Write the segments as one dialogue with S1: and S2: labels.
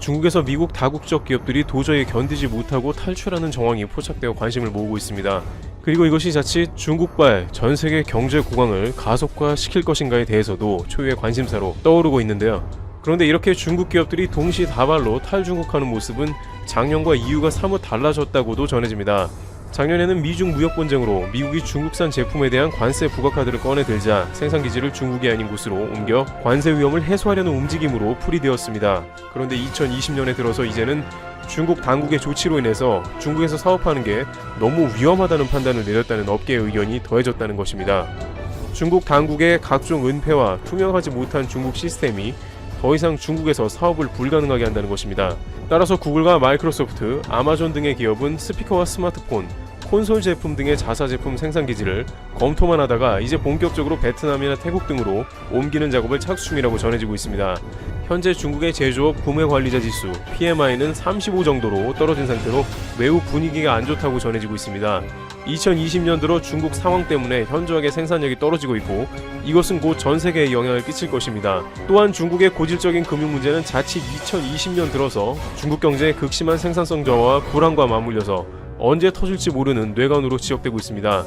S1: 중국에서 미국 다국적 기업들이 도저히 견디지 못하고 탈출하는 정황이 포착되어 관심을 모으고 있습니다. 그리고 이것이 자칫 중국발 전 세계 경제 고강을 가속화시킬 것인가에 대해서도 초유의 관심사로 떠오르고 있는데요. 그런데 이렇게 중국 기업들이 동시다발로 탈중국하는 모습은 작년과 이유가 사뭇 달라졌다고도 전해집니다. 작년에는 미중 무역 분쟁으로 미국이 중국산 제품에 대한 관세 부과 카드를 꺼내들자 생산기지를 중국이 아닌 곳으로 옮겨 관세 위험을 해소하려는 움직임으로 풀이되었습니다. 그런데 2020년에 들어서 이제는 중국 당국의 조치로 인해서 중국에서 사업하는 게 너무 위험하다는 판단을 내렸다는 업계의 의견이 더해졌다는 것입니다. 중국 당국의 각종 은폐와 투명하지 못한 중국 시스템이 더 이상 중국에서 사업을 불가능하게 한다는 것입니다. 따라서 구글과 마이크로소프트, 아마존 등의 기업은 스피커와 스마트폰, 콘솔 제품 등의 자사 제품 생산 기지를 검토만 하다가 이제 본격적으로 베트남이나 태국 등으로 옮기는 작업을 착수 중이라고 전해지고 있습니다. 현재 중국의 제조업 구매 관리자 지수 PMI는 35 정도로 떨어진 상태로 매우 분위기가 안 좋다고 전해지고 있습니다. 2020년 들어 중국 상황 때문에 현저하게 생산력이 떨어지고 있고 이것은 곧 전 세계에 영향을 끼칠 것입니다. 또한 중국의 고질적인 금융 문제는 자칫 2020년 들어서 중국 경제의 극심한 생산성 저하와 불안과 맞물려서 언제 터질지 모르는 뇌관으로 지적되고 있습니다.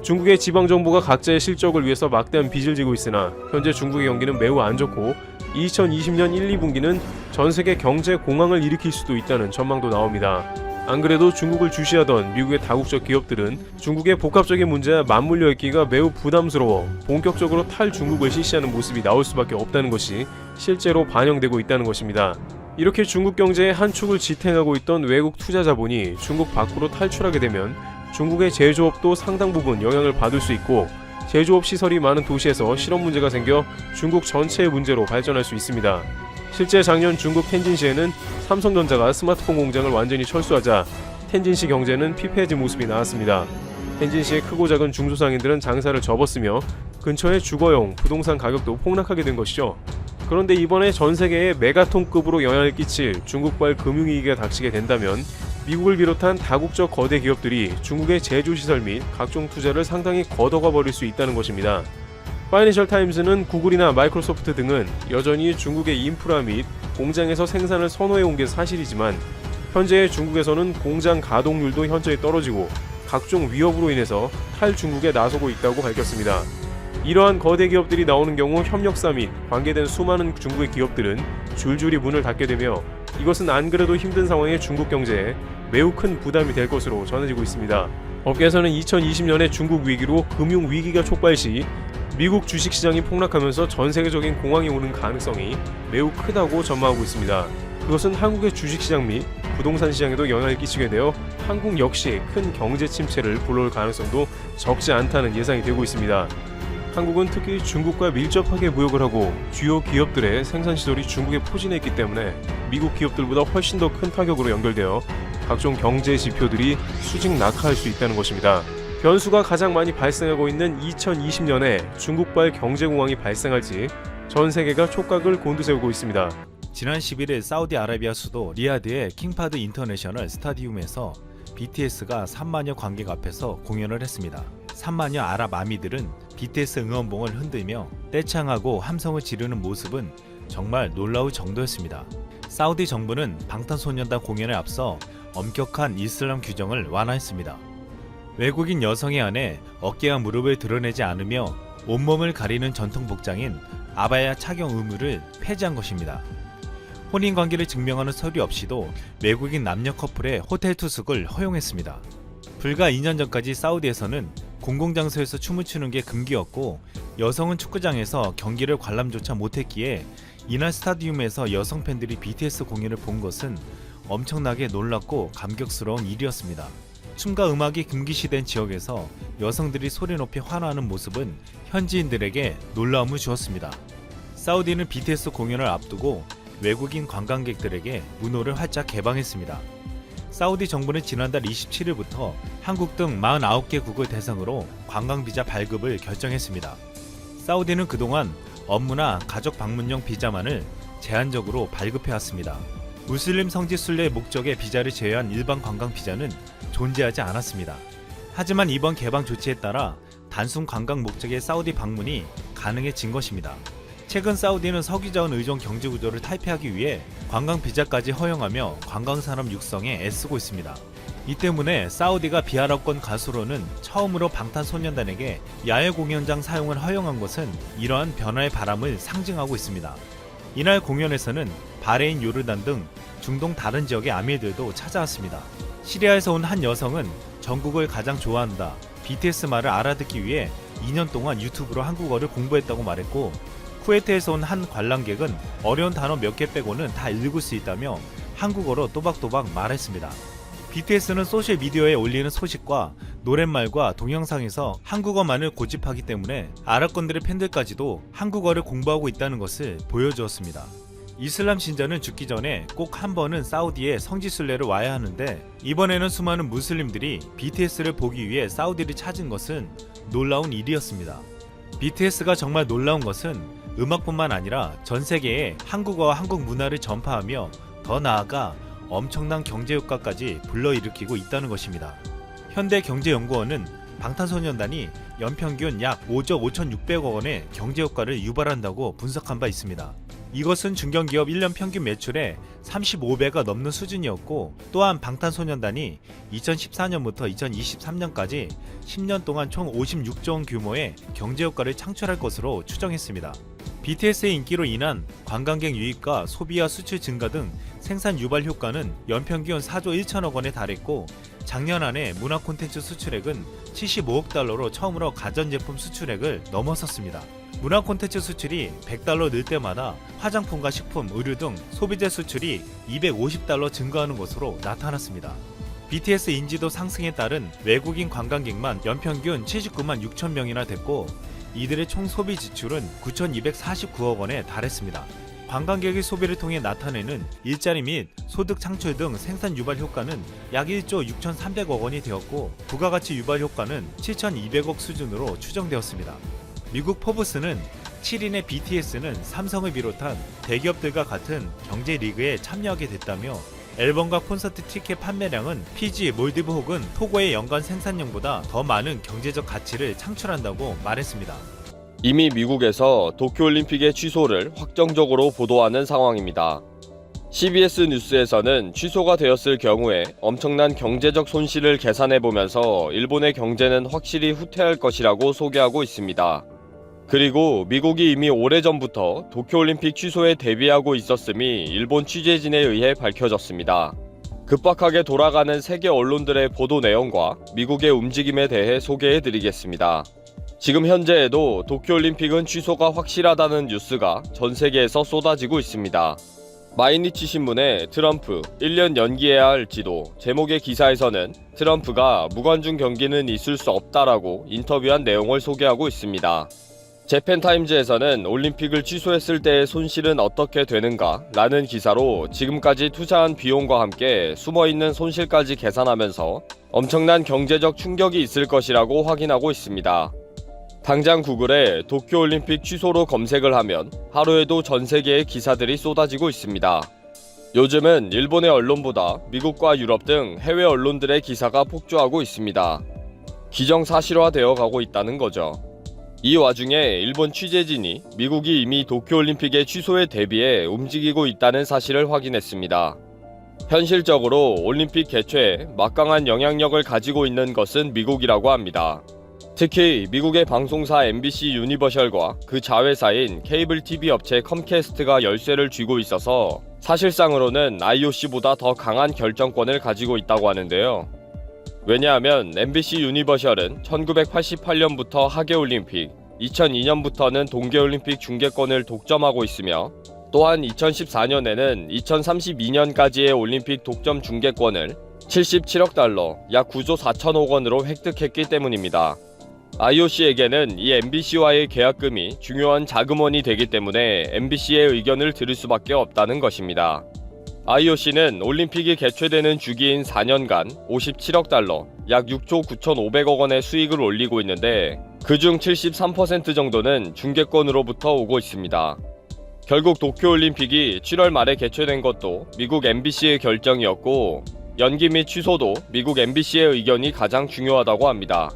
S1: 중국의 지방정부가 각자의 실적을 위해서 막대한 빚을 지고 있으나 현재 중국의 경기는 매우 안 좋고 2020년 1, 2분기는 전 세계 경제 공황을 일으킬 수도 있다는 전망도 나옵니다. 안 그래도 중국을 주시하던 미국의 다국적 기업들은 중국의 복합적인 문제와 맞물려 있기가 매우 부담스러워 본격적으로 탈중국을 실시하는 모습이 나올 수밖에 없다는 것이 실제로 반영되고 있다는 것입니다. 이렇게 중국 경제의 한 축을 지탱하고 있던 외국 투자 자본이 중국 밖으로 탈출하게 되면 중국의 제조업도 상당 부분 영향을 받을 수 있고 제조업 시설이 많은 도시에서 실업 문제가 생겨 중국 전체의 문제로 발전할 수 있습니다. 실제 작년 중국 텐진시에는 삼성전자가 스마트폰 공장을 완전히 철수하자 텐진시 경제는 피폐해진 모습이 나왔습니다. 텐진시의 크고 작은 중소상인들은 장사를 접었으며 근처의 주거용 부동산 가격도 폭락하게 된 것이죠. 그런데 이번에 전 세계에 메가톤급으로 영향을 끼칠 중국발 금융위기가 닥치게 된다면 미국을 비롯한 다국적 거대 기업들이 중국의 제조시설 및 각종 투자를 상당히 걷어가 버릴 수 있다는 것입니다. 파이낸셜 타임스는 구글이나 마이크로소프트 등은 여전히 중국의 인프라 및 공장에서 생산을 선호해온 게 사실이지만 현재 중국에서는 공장 가동률도 현저히 떨어지고 각종 위협으로 인해서 탈중국에 나서고 있다고 밝혔습니다. 이러한 거대 기업들이 나오는 경우 협력사 및 관계된 수많은 중국의 기업들은 줄줄이 문을 닫게 되며 이것은 안 그래도 힘든 상황의 중국 경제에 매우 큰 부담이 될 것으로 전해지고 있습니다. 업계에서는 2020년에 중국 위기로 금융 위기가 촉발 시 미국 주식시장이 폭락하면서 전 세계적인 공황이 오는 가능성이 매우 크다고 전망하고 있습니다. 그것은 한국의 주식시장 및 부동산 시장에도 영향을 끼치게 되어 한국 역시 큰 경제 침체를 불러올 가능성도 적지 않다는 예상이 되고 있습니다. 한국은 특히 중국과 밀접하게 무역을 하고 주요 기업들의 생산시설이 중국에 포진해 있기 때문에 미국 기업들보다 훨씬 더 큰 타격으로 연결되어 각종 경제 지표들이 수직 낙하할 수 있다는 것입니다. 변수가 가장 많이 발생하고 있는 2020년에 중국발 경제공황이 발생할지 전 세계가 촉각을 곤두세우고 있습니다.
S2: 지난 11일 사우디아라비아 수도 리야드의 킹파드 인터내셔널 스타디움에서 BTS가 3만여 관객 앞에서 공연을 했습니다. 3만여 아랍 아미들은 BTS 응원봉을 흔들며 떼창하고 함성을 지르는 모습은 정말 놀라울 정도였습니다. 사우디 정부는 방탄소년단 공연에 앞서 엄격한 이슬람 규정을 완화했습니다. 외국인 여성에 한해 어깨와 무릎을 드러내지 않으며 온몸을 가리는 전통 복장인 아바야 착용 의무를 폐지한 것입니다. 혼인관계를 증명하는 서류 없이도 외국인 남녀 커플의 호텔 투숙을 허용했습니다. 불과 2년 전까지 사우디에서는 공공장소에서 춤을 추는 게 금기였고 여성은 축구장에서 경기를 관람조차 못했기에 이날 스타디움에서 여성 팬들이 BTS 공연을 본 것은 엄청나게 놀랍고 감격스러운 일이었습니다. 춤과 음악이 금기시된 지역에서 여성들이 소리 높이 환호하는 모습은 현지인들에게 놀라움을 주었습니다. 사우디는 BTS 공연을 앞두고 외국인 관광객들에게 문호를 활짝 개방했습니다. 사우디 정부는 지난달 27일부터 한국 등 49개국을 대상으로 관광비자 발급을 결정했습니다. 사우디는 그동안 업무나 가족 방문용 비자만을 제한적으로 발급해왔습니다. 무슬림 성지 순례 목적의 비자를 제외한 일반 관광 비자는 존재하지 않았습니다. 하지만 이번 개방 조치에 따라 단순 관광 목적의 사우디 방문이 가능해진 것입니다. 최근 사우디는 석유자원 의존 경제 구조를 탈피하기 위해 관광 비자까지 허용하며 관광 산업 육성에 애쓰고 있습니다. 이 때문에 사우디가 비아랍권 가수로는 처음으로 방탄소년단에게 야외 공연장 사용을 허용한 것은 이러한 변화의 바람을 상징하고 있습니다. 이날 공연에서는 바레인, 요르단 등 중동 다른 지역의 아미들도 찾아왔습니다. 시리아에서 온 한 여성은 전국을 가장 좋아한다, BTS 말을 알아듣기 위해 2년 동안 유튜브로 한국어를 공부했다고 말했고, 쿠웨이트에서 온 한 관람객은 어려운 단어 몇 개 빼고는 다 읽을 수 있다며 한국어로 또박또박 말했습니다. BTS는 소셜미디어에 올리는 소식과 노랫말과 동영상에서 한국어만을 고집하기 때문에 아랍권들의 팬들까지도 한국어를 공부하고 있다는 것을 보여주었습니다. 이슬람 신자는 죽기 전에 꼭 한 번은 사우디에 성지순례를 와야 하는데, 이번에는 수많은 무슬림들이 BTS를 보기 위해 사우디를 찾은 것은 놀라운 일이었습니다. BTS가 정말 놀라운 것은 음악뿐만 아니라 전 세계에 한국어와 한국 문화를 전파하며 더 나아가 엄청난 경제 효과까지 불러일으키고 있다는 것입니다. 현대경제연구원은 방탄소년단이 연평균 약 5조 5,600억 원의 경제 효과를 유발한다고 분석한 바 있습니다. 이것은 중견기업 1년 평균 매출의 35배가 넘는 수준이었고, 또한 방탄소년단이 2014년부터 2023년까지 10년 동안 총 56조 원 규모의 경제 효과를 창출할 것으로 추정했습니다. BTS의 인기로 인한 관광객 유입과 소비와 수출 증가 등 생산 유발 효과는 연평균 4조 1천억 원에 달했고, 작년 안에 문화 콘텐츠 수출액은 75억 달러로 처음으로 가전제품 수출액을 넘어섰습니다. 문화 콘텐츠 수출이 100달러 늘 때마다 화장품과 식품, 의류 등 소비재 수출이 250달러 증가하는 것으로 나타났습니다. BTS 인지도 상승에 따른 외국인 관광객만 연평균 79만 6천 명이나 됐고, 이들의 총 소비 지출은 9,249억 원에 달했습니다. 관광객의 소비를 통해 나타내는 일자리 및 소득 창출 등 생산 유발 효과는 약 1조 6,300억 원이 되었고, 부가가치 유발 효과는 7,200억 수준으로 추정되었습니다. 미국 포브스는 7인의 BTS는 삼성을 비롯한 대기업들과 같은 경제 리그에 참여하게 됐다며, 앨범과 콘서트 티켓 판매량은 피지, 몰디브 혹은 토고의 연간 생산량보다 더 많은 경제적 가치를 창출한다고 말했습니다.
S3: 이미 미국에서 도쿄올림픽의 취소를 확정적으로 보도하는 상황입니다. CBS 뉴스에서는 취소가 되었을 경우에 엄청난 경제적 손실을 계산해보면서 일본의 경제는 확실히 후퇴할 것이라고 소개하고 있습니다. 그리고 미국이 이미 오래전부터 도쿄올림픽 취소에 대비하고 있었음이 일본 취재진에 의해 밝혀졌습니다. 급박하게 돌아가는 세계 언론들의 보도 내용과 미국의 움직임에 대해 소개해드리겠습니다. 지금 현재에도 도쿄올림픽은 취소가 확실하다는 뉴스가 전 세계에서 쏟아지고 있습니다. 마이니치 신문의 트럼프 1년 연기해야 할지도 제목의 기사에서는 트럼프가 무관중 경기는 있을 수 없다라고 인터뷰한 내용을 소개하고 있습니다. 재팬타임즈에서는 올림픽을 취소했을 때의 손실은 어떻게 되는가 라는 기사로 지금까지 투자한 비용과 함께 숨어있는 손실까지 계산하면서 엄청난 경제적 충격이 있을 것이라고 확인하고 있습니다. 당장 구글에 도쿄올림픽 취소로 검색을 하면 하루에도 전 세계의 기사들이 쏟아지고 있습니다. 요즘은 일본의 언론보다 미국과 유럽 등 해외 언론들의 기사가 폭주하고 있습니다. 기정사실화되어 가고 있다는 거죠. 이 와중에 일본 취재진이 미국이 이미 도쿄올림픽의 취소에 대비해 움직이고 있다는 사실을 확인했습니다. 현실적으로 올림픽 개최에 막강한 영향력을 가지고 있는 것은 미국이라고 합니다. 특히 미국의 방송사 MBC 유니버셜과 그 자회사인 케이블 TV 업체 컴캐스트가 열쇠를 쥐고 있어서 사실상으로는 IOC보다 더 강한 결정권을 가지고 있다고 하는데요. 왜냐하면 MBC 유니버셜은 1988년부터 하계올림픽, 2002년부터는 동계올림픽 중계권을 독점하고 있으며, 또한 2014년에는 2032년까지의 올림픽 독점 중계권을 77억 달러, 약 9조 4천억 원으로 획득했기 때문입니다. IOC에게는 이 MBC와의 계약금이 중요한 자금원이 되기 때문에 MBC의 의견을 들을 수밖에 없다는 것입니다. IOC는 올림픽이 개최되는 주기인 4년간 57억 달러, 약 6조 9,500억 원의 수익을 올리고 있는데, 그중 73% 정도는 중계권으로부터 오고 있습니다. 결국 도쿄올림픽이 7월 말에 개최된 것도 미국 MBC의 결정이었고, 연기 및 취소도 미국 MBC의 의견이 가장 중요하다고 합니다.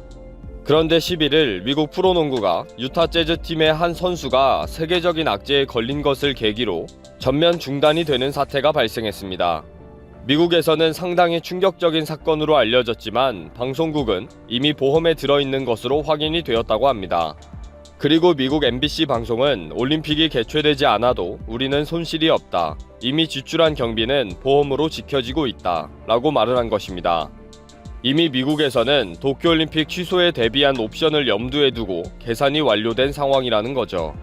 S3: 그런데 11일 미국 프로농구가 유타 재즈 팀의 한 선수가 세계적인 악재에 걸린 것을 계기로 전면 중단이 되는 사태가 발생했습니다. 미국에서는 상당히 충격적인 사건으로 알려졌지만 방송국은 이미 보험에 들어있는 것으로 확인이 되었다고 합니다. 그리고 미국 MBC 방송은 올림픽이 개최되지 않아도 우리는 손실이 없다. 이미 지출한 경비는 보험으로 지켜지고 있다. 라고 말을 한 것입니다. 이미 미국에서는 도쿄올림픽 취소에 대비한 옵션을 염두에 두고 계산이 완료된 상황이라는 거죠.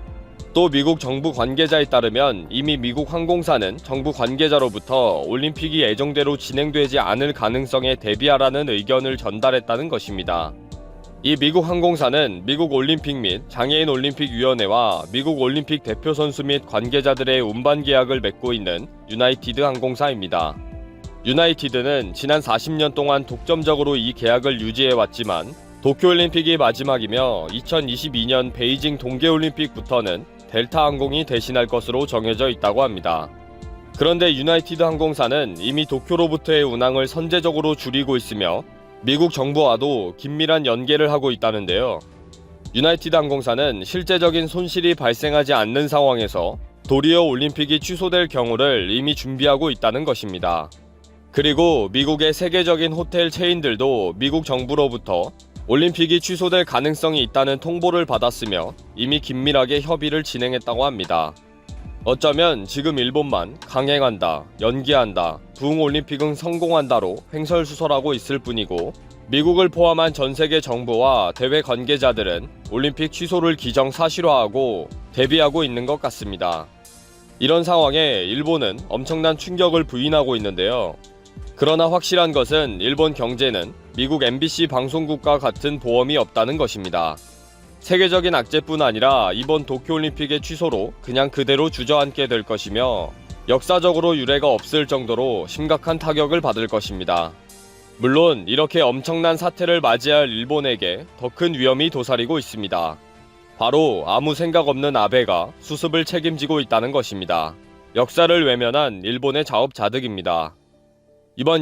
S3: 또 미국 정부 관계자에 따르면 이미 미국 항공사는 정부 관계자로부터 올림픽이 예정대로 진행되지 않을 가능성에 대비하라는 의견을 전달했다는 것입니다. 이 미국 항공사는 미국 올림픽 및 장애인 올림픽 위원회와 미국 올림픽 대표 선수 및 관계자들의 운반 계약을 맺고 있는 유나이티드 항공사입니다. 유나이티드는 지난 40년 동안 독점적으로 이 계약을 유지해왔지만 도쿄올림픽이 마지막이며 2022년 베이징 동계올림픽부터는 델타 항공이 대신할 것으로 정해져 있다고 합니다. 그런데 유나이티드 항공사는 이미 도쿄로부터의 운항을 선제적으로 줄이고 있으며 미국 정부와도 긴밀한 연계를 하고 있다는데요. 유나이티드 항공사는 실제적인 손실이 발생하지 않는 상황에서 도리어 올림픽이 취소될 경우를 이미 준비하고 있다는 것입니다. 그리고 미국의 세계적인 호텔 체인들도 미국 정부로부터 올림픽이 취소될 가능성이 있다는 통보를 받았으며 이미 긴밀하게 협의를 진행했다고 합니다. 어쩌면 지금 일본만 강행한다, 연기한다, 부흥올림픽은 성공한다로 횡설수설하고 있을 뿐이고 미국을 포함한 전 세계 정부와 대회 관계자들은 올림픽 취소를 기정사실화하고 대비하고 있는 것 같습니다. 이런 상황에 일본은 엄청난 충격을 부인하고 있는데요. 그러나 확실한 것은 일본 경제는 미국 MBC 방송국과 같은 보험이 없다는 것입니다. 세계적인 악재뿐 아니라 이번 도쿄올림픽의 취소로 그냥 그대로 주저앉게 될 것이며 역사적으로 유례가 없을 정도로 심각한 타격을 받을 것입니다. 물론 이렇게 엄청난 사태를 맞이할 일본에게 더 큰 위험이 도사리고 있습니다. 바로 아무 생각 없는 아베가 수습을 책임지고 있다는 것입니다. 역사를 외면한 일본의 자업자득입니다. 이번